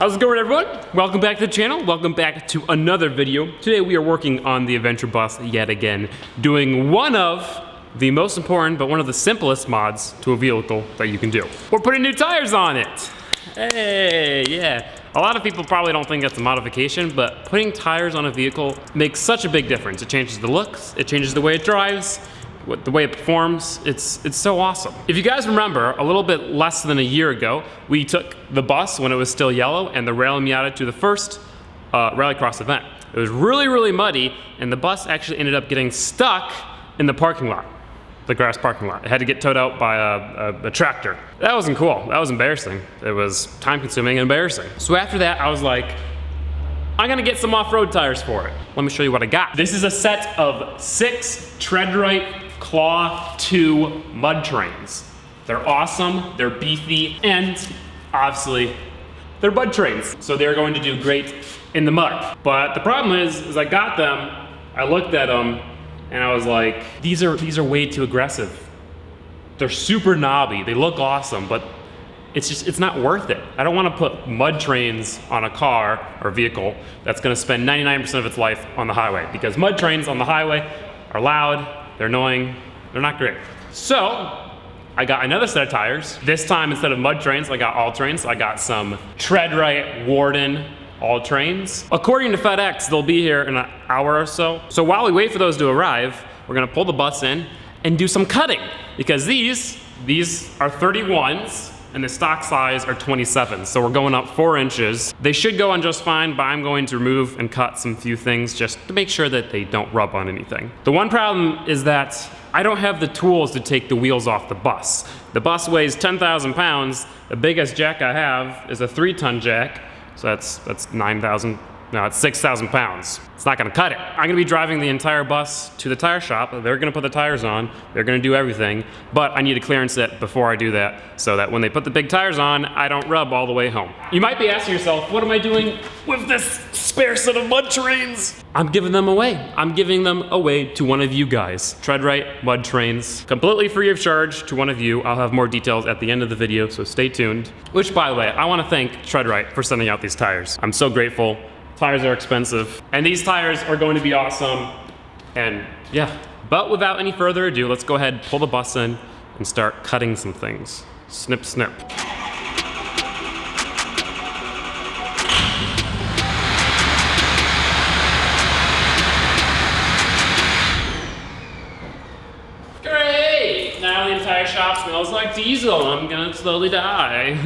How's it going, everyone? Welcome back to the channel. Welcome back to another video. Today we are working on the adventure bus yet again, doing one of the most important but one of the simplest mods to a vehicle that you can do. We're putting new tires on it. Hey, yeah. A lot of people probably don't think that's a modification, but putting tires on a vehicle makes such a big difference. It changes the looks, it changes the way it drives, the way it performs. It's so awesome. If you guys remember, a little bit less than a year ago, we took the bus when it was still yellow and the Rally Miata to the first Rallycross event. It was really, really muddy, and the bus actually ended up getting stuck in the parking lot, the grass parking lot. It had to get towed out by a tractor. That wasn't cool. That was embarrassing. It was time-consuming and embarrassing. So after that, I was like, I'm gonna get some off-road tires for it. Let me show you what I got. This is a set of 6 Treadwright Claw 2 mud trains. They're awesome, they're beefy, and obviously, they're mud trains. So they're going to do great in the mud. But the problem is I got them, I looked at them, and I was like, these are way too aggressive. They're super knobby, they look awesome, but it's not worth it. I don't want to put mud trains on a car or vehicle that's gonna spend 99% of its life on the highway, because mud trains on the highway are loud, they're annoying, they're not great. So, I got another set of tires. This time, instead of mud trains, I got all trains. I got some Treadwright Warden all trains. According to FedEx, they'll be here in an hour or so. So while we wait for those to arrive, we're gonna pull the bus in and do some cutting, because these are 31s, and the stock size are 27s, so we're going up 4 inches. They should go on just fine, but I'm going to remove and cut some few things just to make sure that they don't rub on anything. The one problem is that I don't have the tools to take the wheels off the bus. The bus weighs 10,000 pounds. The biggest jack I have is a 3-ton jack, so that's 9,000, no, it's 6,000 pounds. It's not gonna cut it. I'm gonna be driving the entire bus to the tire shop. They're gonna put the tires on, they're gonna do everything, but I need to clearance it before I do that, so that when they put the big tires on, I don't rub all the way home. You might be asking yourself, what am I doing with this spare set of mud trains? I'm giving them away. I'm giving them away to one of you guys. Treadwright mud trains, completely free of charge to one of you. I'll have more details at the end of the video, so stay tuned. Which, by the way, I wanna thank Treadwright for sending out these tires. I'm so grateful. Tires are expensive, and these tires are going to be awesome, and yeah. But without any further ado, let's go ahead, pull the bus in, and start cutting some things. Snip, snip. Great! Now the entire shop smells like diesel. I'm gonna slowly die.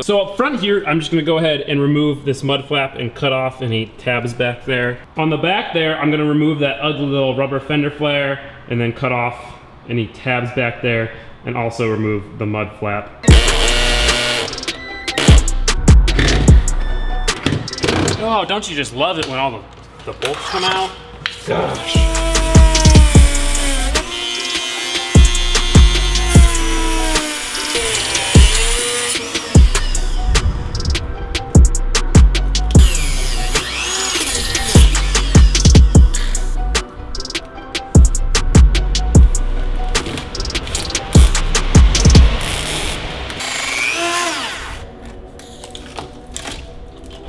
So up front here, I'm just gonna go ahead and remove this mud flap and cut off any tabs back there. On the back there, I'm gonna remove that ugly little rubber fender flare and then cut off any tabs back there and also remove the mud flap. Oh, don't you just love it when all the bolts come out? Gosh.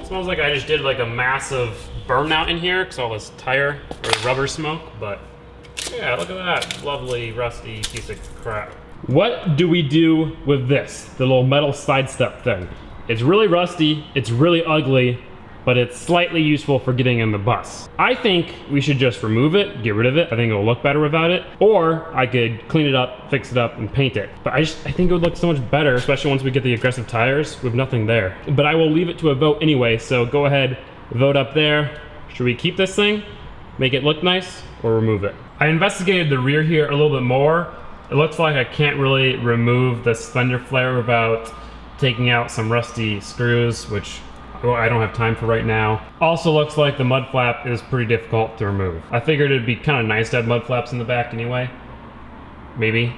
Smells like I just did like a massive burnout in here because all this tire or rubber smoke, but yeah, look at that lovely rusty piece of crap. What do we do with this, the little metal sidestep thing? It's really rusty, it's really ugly, but it's slightly useful for getting in the bus. I think we should just remove it, get rid of it. I think it'll look better without it. Or I could clean it up, fix it up, and paint it. But I think it would look so much better, especially once we get the aggressive tires with nothing there. But I will leave it to a vote anyway, so go ahead, vote up there. Should we keep this thing, make it look nice, or remove it? I investigated the rear here a little bit more. It looks like I can't really remove this fender flare without taking out some rusty screws, which I don't have time for right now. Also looks like the mud flap is pretty difficult to remove. I figured it'd be kind of nice to have mud flaps in the back anyway. Maybe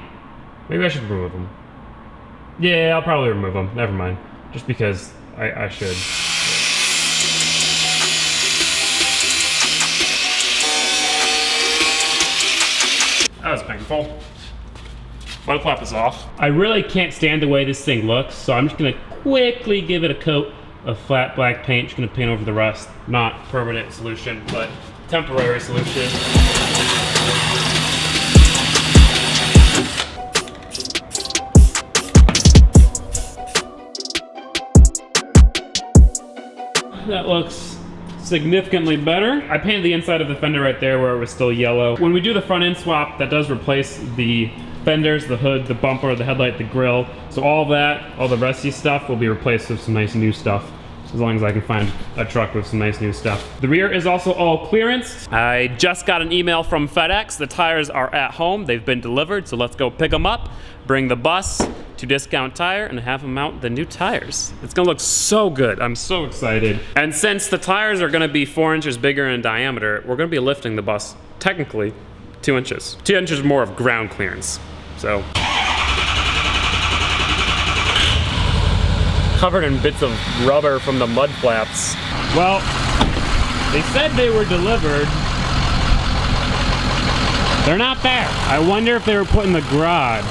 I should remove them. Yeah, I'll probably remove them, never mind. Just because I should. That was painful. Mudflap is off. I really can't stand the way this thing looks, so I'm just gonna quickly give it a coat of flat black paint. Just gonna paint over the rust. Not permanent solution, but temporary solution. That looks significantly better. I painted the inside of the fender right there where it was still yellow. When we do the front end swap, that does replace the fenders, the hood, the bumper, the headlight, the grill. So all that, all the rusty stuff will be replaced with some nice new stuff, as long as I can find a truck with some nice new stuff. The rear is also all clearance. I just got an email from FedEx. The tires are at home. They've been delivered, so let's go pick them up, bring the bus to Discount Tire, and have them mount the new tires. It's gonna look so good. I'm so excited. And since the tires are gonna be 4 inches bigger in diameter, we're gonna be lifting the bus, technically, 2 inches. 2 inches more of ground clearance, so. Covered in bits of rubber from the mud flaps. Well, they said they were delivered. They're not there. I wonder if they were put in the garage.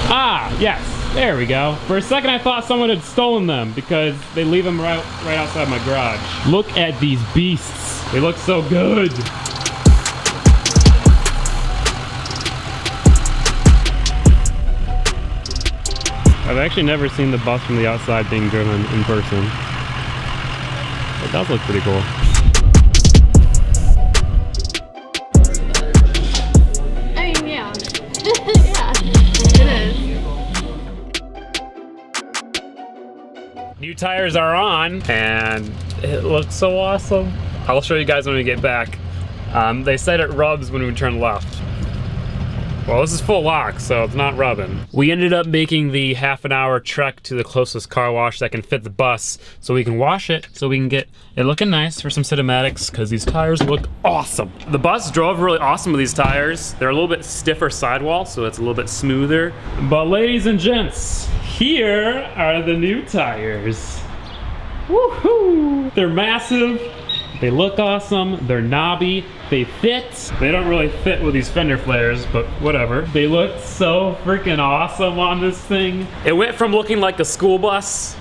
Ah, yes, there we go. For a second I thought someone had stolen them because they leave them right outside my garage. Look at these beasts. They look so good. I've actually never seen the bus from the outside being driven in person. It does look pretty cool. I mean, yeah. Yeah, it is. New tires are on, and it looks so awesome. I'll show you guys when we get back. They said it rubs when we turn left. Well, this is full lock, so it's not rubbing. We ended up making the half-an-hour trek to the closest car wash that can fit the bus so we can wash it, so we can get it looking nice for some cinematics, because these tires look awesome. The bus drove really awesome with these tires. They're a little bit stiffer sidewall, so it's a little bit smoother. But ladies and gents, here are the new tires. Woohoo! They're massive. They look awesome, they're knobby, they fit. They don't really fit with these fender flares, but whatever. They look so freaking awesome on this thing. It went from looking like a school bus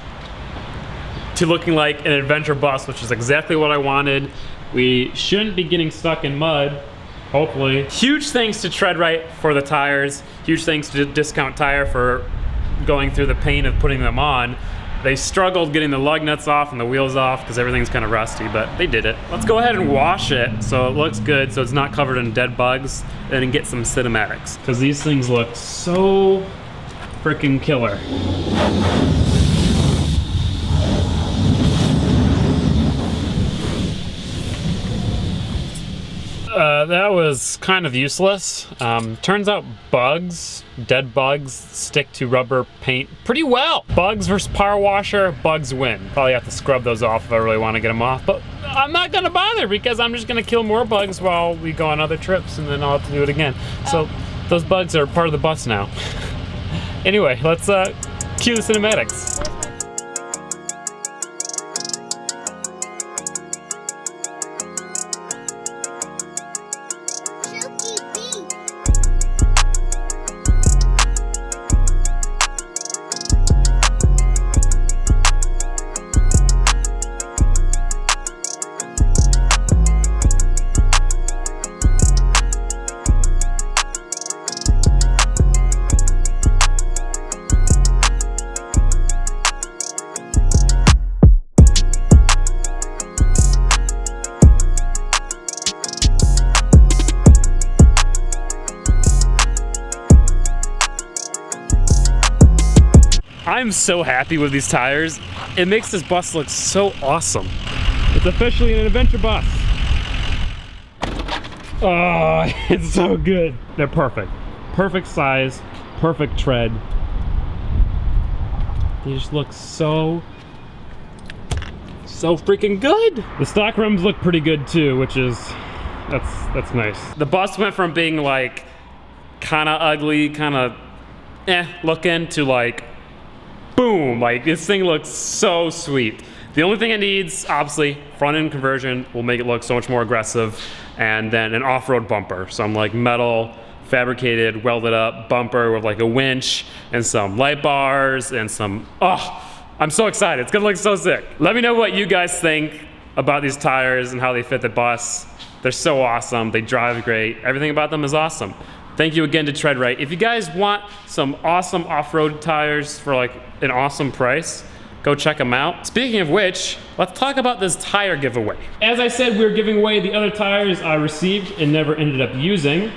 to looking like an adventure bus, which is exactly what I wanted. We shouldn't be getting stuck in mud, hopefully. Huge thanks to Treadwright for the tires. Huge thanks to Discount Tire for going through the pain of putting them on. They struggled getting the lug nuts off and the wheels off because everything's kind of rusty, but they did it. Let's go ahead and wash it so it looks good, so it's not covered in dead bugs, and then get some cinematics. Because these things look so freaking killer. That was kind of useless. Turns out dead bugs, stick to rubber paint pretty well. Bugs versus power washer, bugs win. Probably have to scrub those off if I really want to get them off, but I'm not gonna bother because I'm just gonna kill more bugs while we go on other trips, and then I'll have to do it again. So those bugs are part of the bus now. Anyway, let's cue the cinematics. I'm so happy with these tires. It makes this bus look so awesome. It's officially an adventure bus. Oh, it's so good. They're perfect. Perfect size, perfect tread. They just look so freaking good. The stock rims look pretty good too, which is, that's nice. The bus went from being like kind of ugly, kind of looking to like boom, like this thing looks so sweet. The only thing it needs, obviously, front end conversion will make it look so much more aggressive, and then an off-road bumper. Some like metal, fabricated, welded up bumper with like a winch and some light bars and some, I'm so excited. It's gonna look so sick. Let me know what you guys think about these tires and how they fit the bus. They're so awesome. They drive great. Everything about them is awesome. Thank you again to Treadwright. If you guys want some awesome off-road tires for like an awesome price, go check them out. Speaking of which, let's talk about this tire giveaway. As I said, we were giving away the other tires I received and never ended up using.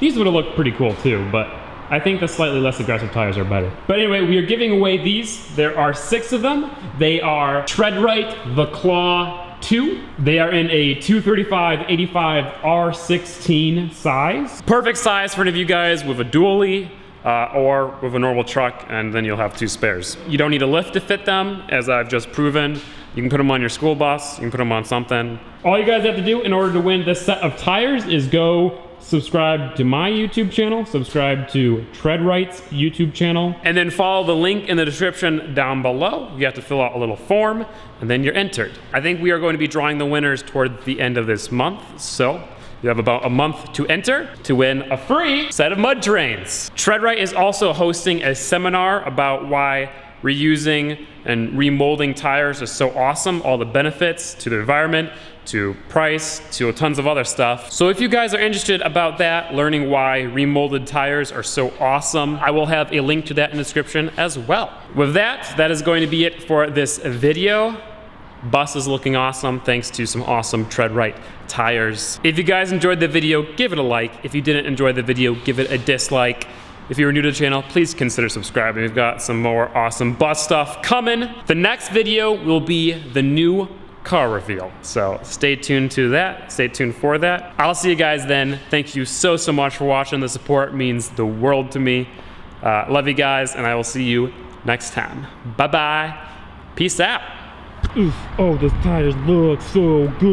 These would have looked pretty cool too, but I think the slightly less aggressive tires are better. But anyway, we are giving away these. There are 6 of them. They are Treadwright The Claw 2. They are in a 235/85 R16 size. Perfect size for any of you guys with a dually or with a normal truck, and then you'll have 2 spares. You don't need a lift to fit them, as I've just proven. You can put them on your school bus, you can put them on something. All you guys have to do in order to win this set of tires is go subscribe to my YouTube channel, subscribe to Treadwright's YouTube channel, and then follow the link in the description down below. You have to fill out a little form, and then you're entered. I think we are going to be drawing the winners toward the end of this month, so you have about a month to enter to win a free set of mud terrains. Treadwright is also hosting a seminar about why reusing and remolding tires is so awesome, all the benefits to the environment, to price, to tons of other stuff. So if you guys are interested about that, learning why remolded tires are so awesome, I will have a link to that in the description as well. With that, that is going to be it for this video. Bus is looking awesome thanks to some awesome Treadwright tires. If you guys enjoyed the video, give it a like. If you didn't enjoy the video, give it a dislike. If you're new to the channel, please consider subscribing. We've got some more awesome bus stuff coming. The next video will be the new car reveal. So stay tuned to that. Stay tuned for that. I'll see you guys then. Thank you so much for watching. The support means the world to me. Love you guys, and I will see you next time. Bye-bye. Peace out. Oof, oh, those tires look so good.